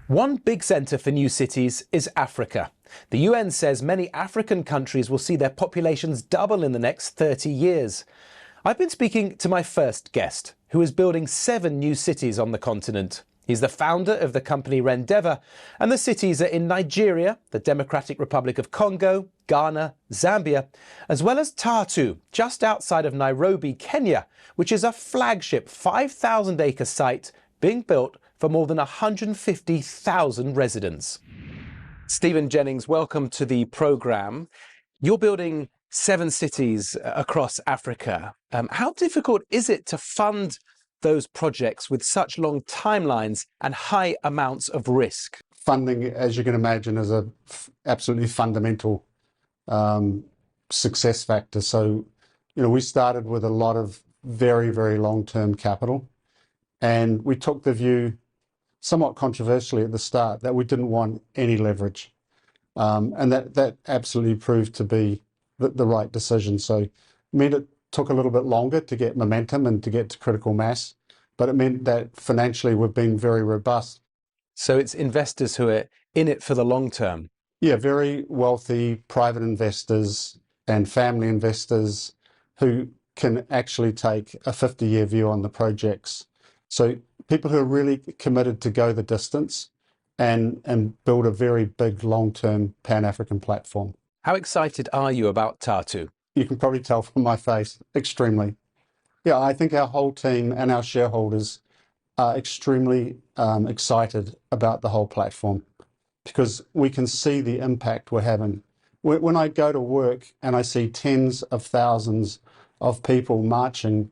One big centre for new cities is Africa. The UN says many African countries will see their populations double in the next 30 years. I've been speaking to my first guest, who is building 7 new cities on the continent. He's the founder of the company Rendeavour, and the cities are in Nigeria, the Democratic Republic of Congo, Ghana, Zambia, as well as Tatu, just outside of Nairobi, Kenya, which is a flagship 5,000-acre site being built for more than 150,000 residents. Stephen Jennings, welcome to the programme. You're building 7 cities across Africa. How difficult is it to fund those projects with such long timelines and high amounts of risk? Funding, as you can imagine, is a absolutely fundamental success factor. So, we started with a lot of very, very long-term capital, and we took the view, somewhat controversially at the start, that we didn't want any leverage. And that absolutely proved to be the right decision. So it meant it took a little bit longer to get momentum and to get to critical mass, but it meant that financially we've been very robust. So it's investors who are in it for the long term? Yeah, very wealthy private investors and family investors who can actually take a 50-year view on the projects. So people who are really committed to go the distance and build a very big long-term Pan-African platform. How excited are you about Tatu? You can probably tell from my face, extremely. Yeah, I think our whole team and our shareholders are extremely excited about the whole platform because we can see the impact we're having. When I go to work and I see tens of thousands of people marching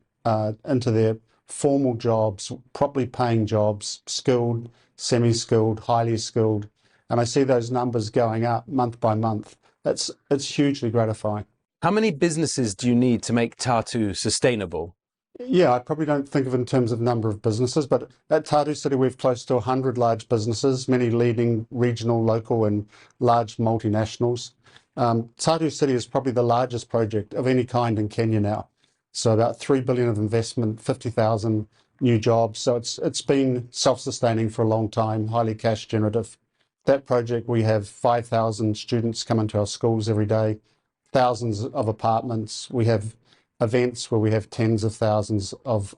into their formal jobs, properly paying jobs, skilled, semi-skilled, highly skilled, and I see those numbers going up month by month, it's hugely gratifying. How many businesses do you need to make Tatu sustainable? Yeah, I probably don't think of it in terms of number of businesses, but at Tatu City we've close to 100 large businesses, many leading regional, local and large multinationals. Tatu City is probably the largest project of any kind in Kenya now. So about 3 billion of investment, 50,000 new jobs. So it's been self-sustaining for a long time, highly cash generative. That project, we have 5,000 students come into our schools every day, thousands of apartments. We have events where we have tens of thousands of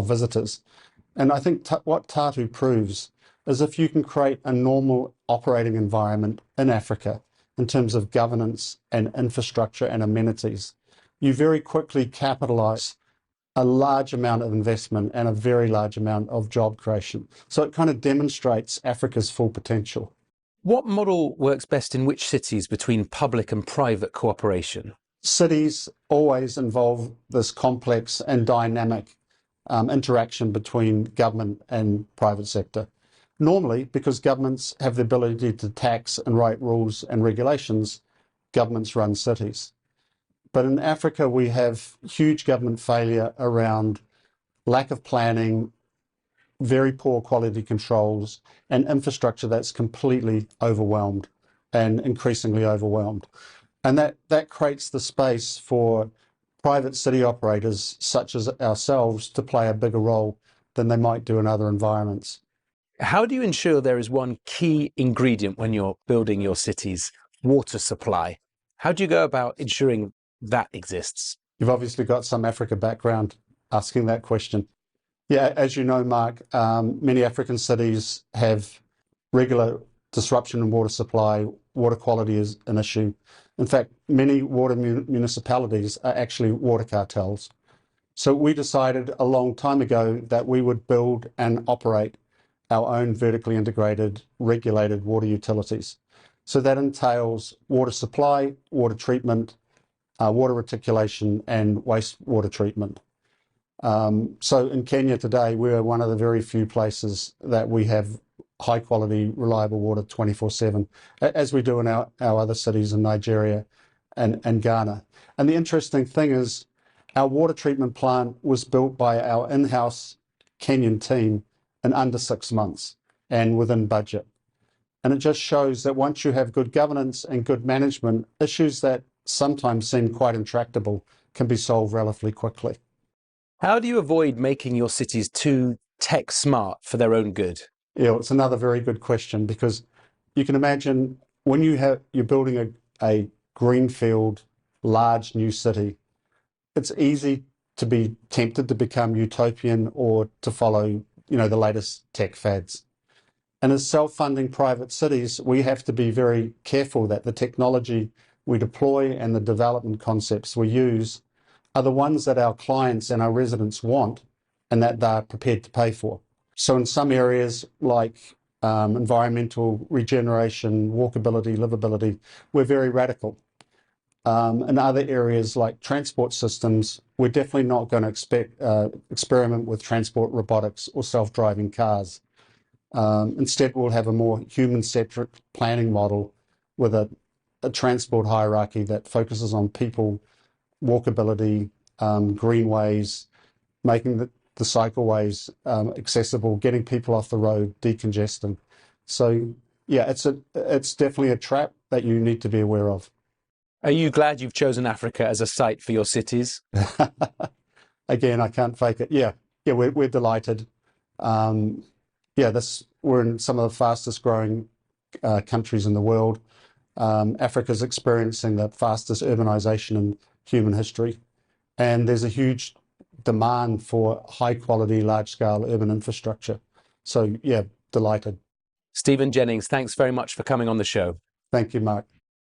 visitors. And I think what Tatu proves is if you can create a normal operating environment in Africa in terms of governance and infrastructure and amenities, you very quickly capitalise a large amount of investment and a very large amount of job creation. So it kind of demonstrates Africa's full potential. What model works best in which cities between public and private cooperation? Cities always involve this complex and dynamic interaction between government and private sector. Normally, because governments have the ability to tax and write rules and regulations, governments run cities. But in Africa, we have huge government failure around lack of planning, very poor quality controls, and infrastructure that's completely overwhelmed and increasingly overwhelmed. And that creates the space for private city operators such as ourselves to play a bigger role than they might do in other environments. How do you ensure there is one key ingredient when you're building your cities? Water supply. How do you go about ensuring that exists? You've obviously got some Africa background asking that question. Yeah, as you know, Mark, many African cities have regular disruption in water supply. Water quality is an issue. In fact, many water municipalities are actually water cartels. So we decided a long time ago that we would build and operate our own vertically integrated, regulated water utilities. So that entails water supply, water treatment, water reticulation and wastewater treatment. So in Kenya today, we're one of the very few places that we have high quality, reliable water 24/7, as we do in our other cities in Nigeria and Ghana. And the interesting thing is our water treatment plant was built by our in-house Kenyan team in under 6 months and within budget. And it just shows that once you have good governance and good management, issues that sometimes seem quite intractable can be solved relatively quickly. How do you avoid making your cities too tech smart for their own good? Yeah, it's another very good question, because you can imagine when you're building a greenfield, large new city, it's easy to be tempted to become utopian or to follow, the latest tech fads. And as self-funding private cities, we have to be very careful that the technology we deploy and the development concepts we use are the ones that our clients and our residents want and that they're prepared to pay for. So in some areas like environmental regeneration, walkability, livability, we're very radical. In other areas like transport systems, we're definitely not going to experiment with transport robotics or self-driving cars. Instead, we'll have a more human-centric planning model with a transport hierarchy that focuses on people, walkability, greenways, making the cycleways accessible, getting people off the road, decongesting. So yeah, it's definitely a trap that you need to be aware of. Are you glad you've chosen Africa as a site for your cities? Again, I can't fake it. Yeah, we're delighted. We're in some of the fastest growing countries in the world. Africa's experiencing the fastest urbanization in human history, and there's a huge demand for high quality, large scale urban infrastructure. So yeah, delighted. Stephen Jennings, thanks very much for coming on the show. Thank you, Mark.